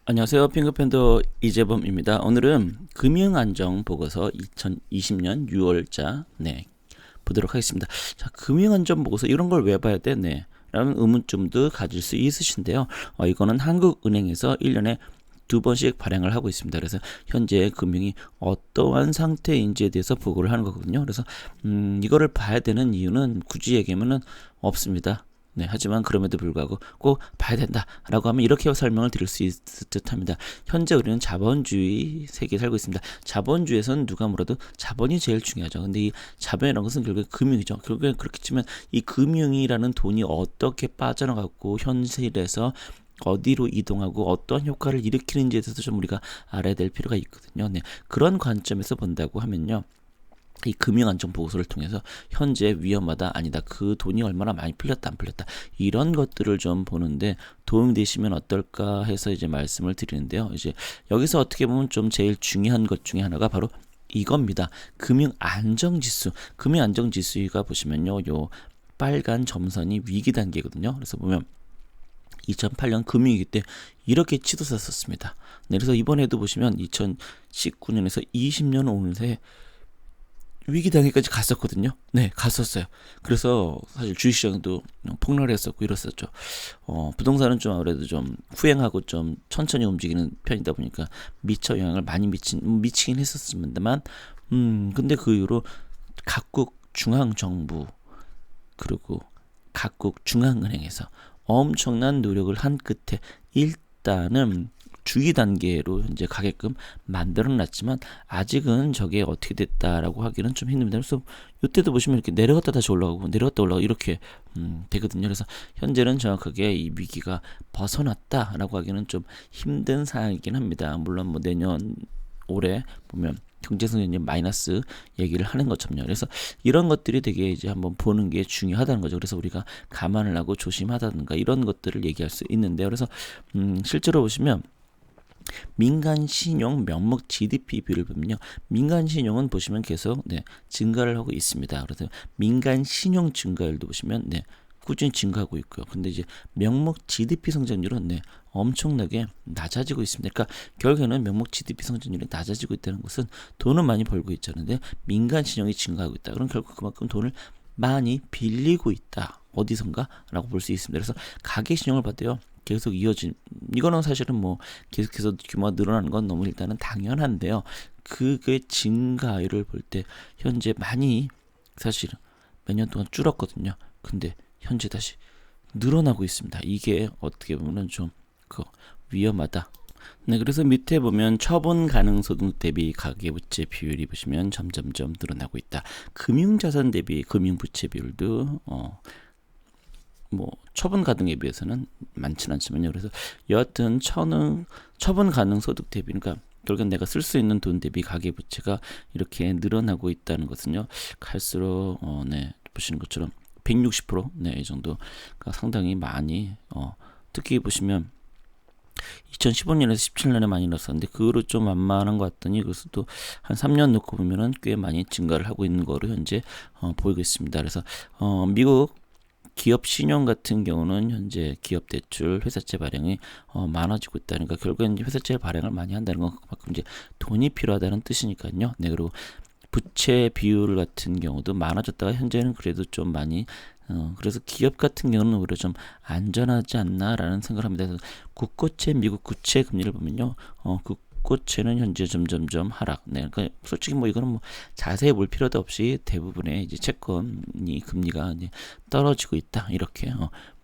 안녕하세요. 핑크팬더 이재범입니다. 오늘은 금융안정보고서 2020년 6월자 보도록 하겠습니다. 자, 금융안전보고서 이런 걸 왜 봐야 돼? 라는 의문점도 가질 수 있으신데요. 이거는 한국은행에서 1년에 2번씩 발행을 하고 있습니다. 그래서 현재 금융이 어떠한 상태인지에 대해서 보고를 하는 거거든요. 그래서 이거를 봐야 되는 이유는 굳이 얘기하면은 없습니다. 하지만 그럼에도 불구하고 꼭 봐야 된다라고 하면 이렇게 설명을 드릴 수 있을 듯합니다. 현재 우리는 자본주의 세계에 살고 있습니다. 자본주의에서는 누가 뭐라도 자본이 제일 중요하죠. 근데 이 자본이라는 것은 결국에 금융이죠. 결국에 그렇게 치면 이 금융이라는 돈이 어떻게 빠져나가고 현실에서 어디로 이동하고 어떤 효과를 일으키는지에 대해서 좀 우리가 알아야 될 필요가 있거든요. 그런 관점에서 본다고 하면요. 이 금융안전보고서를 통해서 현재 위험하다 아니다 그 돈이 얼마나 많이 풀렸다 안 풀렸다 이런 것들을 좀 보는데 도움이 되시면 어떨까 해서 이제 말씀을 드리는데요. 이제 여기서 어떻게 보면 좀 제일 중요한 것 중에 하나가 바로 이겁니다. 금융안정지수. 금융안정지수가 보시면요, 요 빨간 점선이 위기 단계거든요. 그래서 보면 2008년 금융위기 때 이렇게 치솟았었습니다. 그래서 이번에도 보시면 2019년에서 20년 오는 새 위기 단계까지 갔었거든요. 갔었어요. 그래서 사실 주식시장도 폭락을 했었고 이랬었죠. 부동산은 좀 아무래도 좀 후행하고 좀 천천히 움직이는 편이다 보니까 미처 영향을 많이 미치긴 했었습니다만, 근데 그 이후로 각국 중앙정부 그리고 각국 중앙은행에서 엄청난 노력을 한 끝에 일단은 주의 단계로 이제 가게끔 만들어놨지만 아직은 저게 어떻게 됐다라고 하기는 좀 힘듭니다. 그래서 이때도 보시면 이렇게 내려갔다 다시 올라가고 내려갔다 올라가고 이렇게 되거든요. 그래서 현재는 정확하게 이 위기가 벗어났다라고 하기는 좀 힘든 상황이긴 합니다. 물론 뭐 내년 올해 보면 경제성장이 마이너스 얘기를 하는 것처럼요. 그래서 이런 것들이 되게 이제 한번 보는 게 중요하다는 거죠. 그래서 우리가 감안을 하고 조심하다든가 이런 것들을 얘기할 수 있는데요. 그래서 실제로 보시면 민간 신용 명목 GDP 비율을 보면요. 민간 신용은 보시면 계속 증가를 하고 있습니다. 그래서 민간 신용 증가율도 보시면 꾸준히 증가하고 있고요. 근데 이제 명목 GDP 성장률은 엄청나게 낮아지고 있습니다. 그러니까 결국에는 명목 GDP 성장률이 낮아지고 있다는 것은 돈은 많이 벌고 있잖아요. 민간 신용이 증가하고 있다. 그럼 결국 그만큼 돈을 많이 빌리고 있다. 어디선가라고 볼 수 있습니다. 그래서 가계 신용을 봐도요. 계속 이어진 이거는 사실은 뭐 계속해서 규모가 늘어나는 건 너무 일단은 당연한데요. 그게 증가율을 볼 때 현재 많이 사실은 몇 년 동안 줄었거든요. 근데 현재 다시 늘어나고 있습니다. 이게 어떻게 보면은 좀 위험하다. 그래서 밑에 보면 처분 가능 소득 대비 가계부채 비율이 보시면 점점점 늘어나고 있다. 금융자산 대비 금융부채 비율도 뭐 처분 가능에 비해서는 많지는 않지만요. 그래서 여하튼 처분 가능 소득 대비, 그러니까 결국엔 내가 쓸 수 있는 돈 대비 가계부채가 이렇게 늘어나고 있다는 것은요. 갈수록 보시는 것처럼 160% 이 정도가 상당히 많이 특히 보시면 2015년에서 17년에 많이 늘었었는데 그거로 좀 만만한 것 같더니 그것도 또 한 3년 놓고 보면은 꽤 많이 증가를 하고 있는 거로 현재 보이고 있습니다. 그래서 미국 기업 신용 같은 경우는 현재 기업 대출, 회사채 발행이 많아지고 있다. 그러니까 결국엔 회사채 발행을 많이 한다는 건 그만큼 이제 돈이 필요하다는 뜻이니까요. 그리고 부채 비율 같은 경우도 많아졌다가 현재는 그래도 좀 많이 그래서 기업 같은 경우는 오히려 좀 안전하지 않나라는 생각을 합니다. 그래서 국고채, 미국 국채 금리를 보면요. 국고채는 현재 점점점 하락. 그러니까 솔직히 뭐 이거는 뭐 자세히 볼 필요도 없이 대부분의 이제 채권이 금리가 이제 떨어지고 있다. 이렇게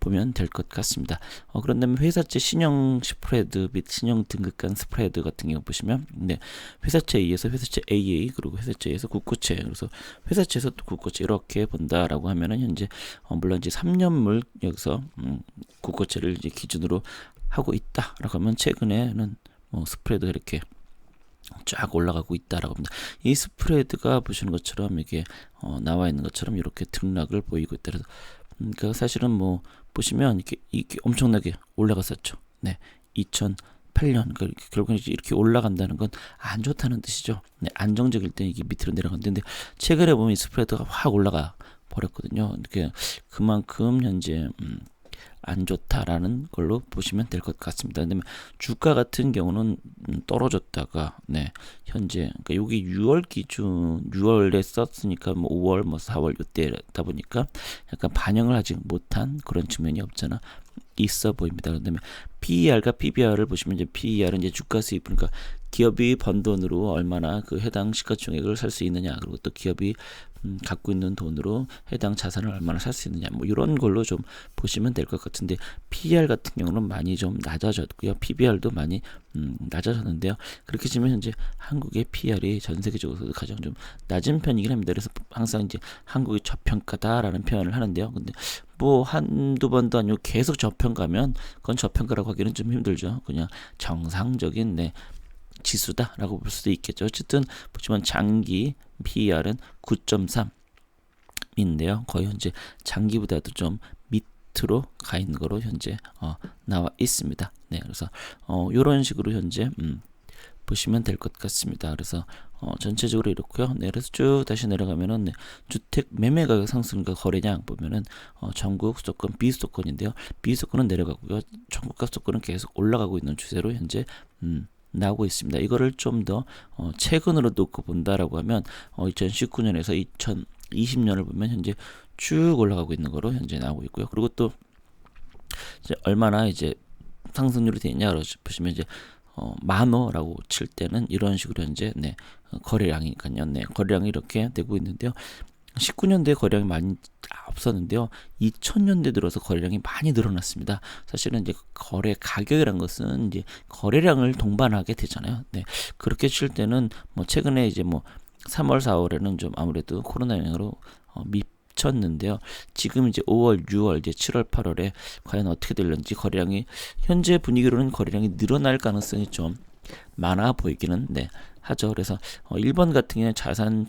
보면 될 것 같습니다. 그런데 회사채 신용 스프레드 및 신용 등급 간 스프레드 같은 경우 보시면 회사채에 의해서 회사채 AA 그리고 회사채에 의해서 국고채 그래서 회사채에서 또 국고채 이렇게 본다라고 하면은 현재 물론 이제 3년물 여기서 국고채를 이제 기준으로 하고 있다라고 하면 최근에는 스프레드가 이렇게 쫙 올라가고 있다라고 합니다. 이 스프레드가 보시는 것처럼 이게 나와 있는 것처럼 이렇게 등락을 보이고 있다. 그래서 그러니까 사실은 뭐 보시면 이렇게 엄청나게 올라갔었죠. 2008년 결국은 이렇게 올라간다는 건 안 좋다는 뜻이죠. 안정적일 때 이게 밑으로 내려갔는데 최근에 보면 이 스프레드가 확 올라가 버렸거든요. 그만큼 현재 안 좋다라는 걸로 보시면 될 것 같습니다. 그다음에 주가 같은 경우는 떨어졌다가 현재 그러니까 여기 6월 기준 6월에 썼으니까 뭐 5월 뭐 4월 이때다 보니까 약간 반영을 아직 못한 그런 측면이 없잖아. 있어 보입니다. 그다음에 PER과 PBR을 보시면 이제 PER은 이제 주가 수익 그러니까 기업이 번 돈으로 얼마나 그 해당 시가총액을 살 수 있느냐 그리고 또 기업이 갖고 있는 돈으로 해당 자산을 얼마나 살 수 있느냐 뭐 이런 걸로 좀 보시면 될 것 같은데 PER 같은 경우는 많이 좀 낮아졌고요. PBR도 많이 낮아졌는데요. 그렇게 치면 현재 한국의 PER이 전 세계적으로도 가장 좀 낮은 편이긴 합니다. 그래서 항상 이제 한국이 저평가다라는 표현을 하는데요. 근데 뭐 한두 번도 아니고 계속 저평가면 그건 저평가라고 하기는 좀 힘들죠. 그냥 정상적인 지수다라고 볼 수도 있겠죠. 어쨌든 보시면 장기 PER은 9.3인데요. 거의 현재 장기보다도 좀 밑으로 가 있는 거로 현재 나와 있습니다. 그래서 이런 식으로 현재 보시면 될 것 같습니다. 그래서 전체적으로 이렇고요. 그래서 쭉 다시 내려가면은 주택 매매 가격 상승과 거래량 보면은 전국 수도권 비수도권인데요. 비수도권은 내려가고요. 전국과 수도권은 계속 올라가고 있는 추세로 현재 나오고 있습니다. 이거를 좀 더 최근으로 놓고 본다라고 하면 2019년에서 2020년을 보면 현재 쭉 올라가고 있는 거로 현재 나오고 있고요. 그리고 또 이제 얼마나 이제 상승률이 되냐 보시면 이제 만호라고 칠 때는 이런 식으로 현재 거래량이니까요. 거래량이 이렇게 되고 있는데요. 19년도에 거래량이 많이 없었는데요. 2000년대 들어서 거래량이 많이 늘어났습니다. 사실은 이제 거래 가격이란 것은 이제 거래량을 동반하게 되잖아요. 그렇게 칠 때는 뭐 최근에 이제 뭐 3월, 4월에는 좀 아무래도 코로나 영향으로 미쳤는데요. 지금 이제 5월, 6월, 이제 7월, 8월에 과연 어떻게 될는지 거래량이 현재 분위기로는 거래량이 늘어날 가능성이 좀 많아 보이기는 하죠. 그래서 1번 같은 경우는 자산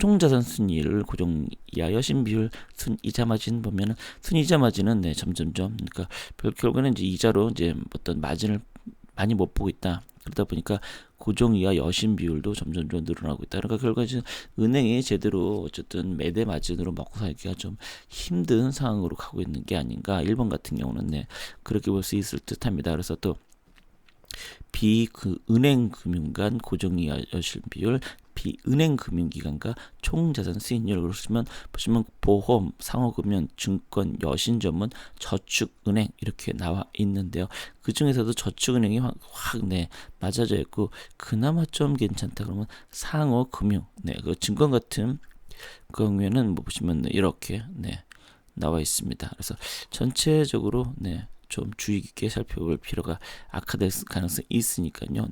총자산 순이율 고정이하 여신 비율 순이자 마진 보면은 순이자 마진은 점점점 그러니까 결국에는 이제 이자로 이제 어떤 마진을 많이 못 보고 있다. 그러다 보니까 고정이하 여신 비율도 점점점 늘어나고 있다. 그러니까 결국에는 은행이 제대로 어쨌든 매대 마진으로 먹고 살기가 좀 힘든 상황으로 가고 있는 게 아닌가. 1번 같은 경우는 그렇게 볼 수 있을 듯합니다. 그래서 또 비은행 금융간 고정이하 여신 비율 비은행 금융기관과 총자산 수익률을 보시면 보험, 상호금융, 증권, 여신전문, 저축은행 이렇게 나와 있는데요. 그 중에서도 저축은행이 확 맞아져 있고 그나마 좀 괜찮다 그러면 상호금융, 그 증권 같은 경우에는 뭐 보시면 이렇게 나와 있습니다. 그래서 전체적으로 좀 주의 깊게 살펴볼 필요가 악화될 가능성이 있으니까요.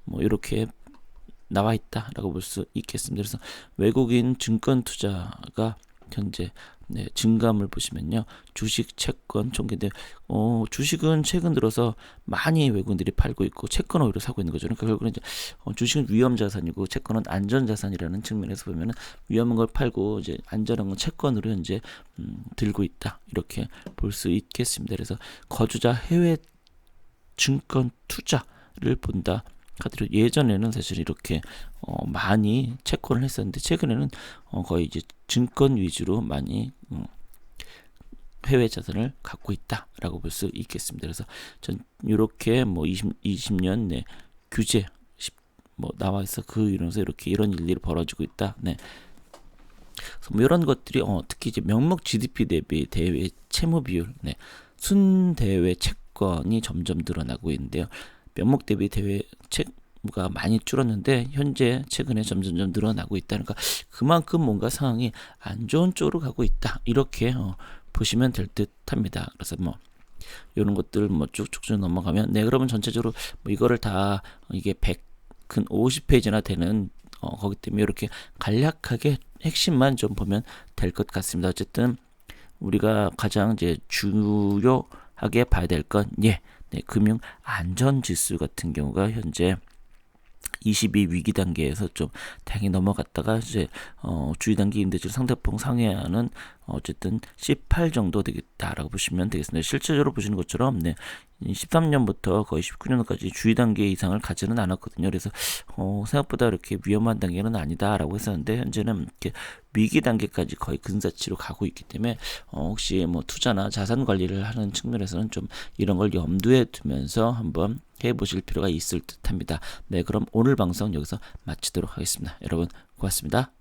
뭐 이렇게 나와 있다라고 볼 수 있겠습니다. 그래서 외국인 증권 투자가 현재 증감을 보시면요. 주식, 채권, 총계인데 주식은 최근 들어서 많이 외국인들이 팔고 있고 채권은 오히려 사고 있는 거죠. 그러니까 결국은 이제 주식은 위험 자산이고 채권은 안전 자산이라는 측면에서 보면은 위험한 걸 팔고 이제 안전한 건 채권으로 현재 들고 있다. 이렇게 볼 수 있겠습니다. 그래서 거주자 해외 증권 투자를 본다. 카드로 예전에는 사실 이렇게 많이 채권을 했었는데 최근에는 거의 이제 증권 위주로 많이 해외 자산을 갖고 있다라고 볼 수 있겠습니다. 그래서 전 이렇게 뭐 20년 규제 뭐 나와 있어 그 이론에서 이렇게 이런 일들이 벌어지고 있다. 그래서 뭐 이런 것들이 특히 이제 명목 GDP 대비 대외 채무 비율, 순대외 채권이 점점 늘어나고 있는데요. 명목 대비 대외 채무가 많이 줄었는데 현재 최근에 점점점 늘어나고 있다. 그러니까 그만큼 뭔가 상황이 안 좋은 쪽으로 가고 있다. 이렇게 보시면 될 듯합니다. 그래서 뭐 이런 것들 뭐 쭉쭉쭉 넘어가면 그러면 전체적으로 뭐 이거를 다 이게 50페이지나 되는 거기 때문에 이렇게 간략하게 핵심만 좀 보면 될 것 같습니다. 어쨌든 우리가 가장 이제 중요하게 봐야 될 건 금융 안전 지수 같은 경우가 현재 22 위기 단계에서 좀 다행히 넘어갔다가 이제 주의 단계 임대차 상대폭 상회하는 어쨌든 18 정도 되겠다라고 보시면 되겠습니다. 실제적으로 보시는 것처럼 13년부터 거의 19년까지 주의 단계 이상을 가지는 않았거든요. 그래서 생각보다 이렇게 위험한 단계는 아니다라고 했었는데 현재는 이렇게 위기 단계까지 거의 근사치로 가고 있기 때문에 혹시 뭐 투자나 자산 관리를 하는 측면에서는 좀 이런 걸 염두에 두면서 한번 해보실 필요가 있을 듯합니다. 네, 그럼 오늘 방송 여기서 마치도록 하겠습니다. 여러분 고맙습니다.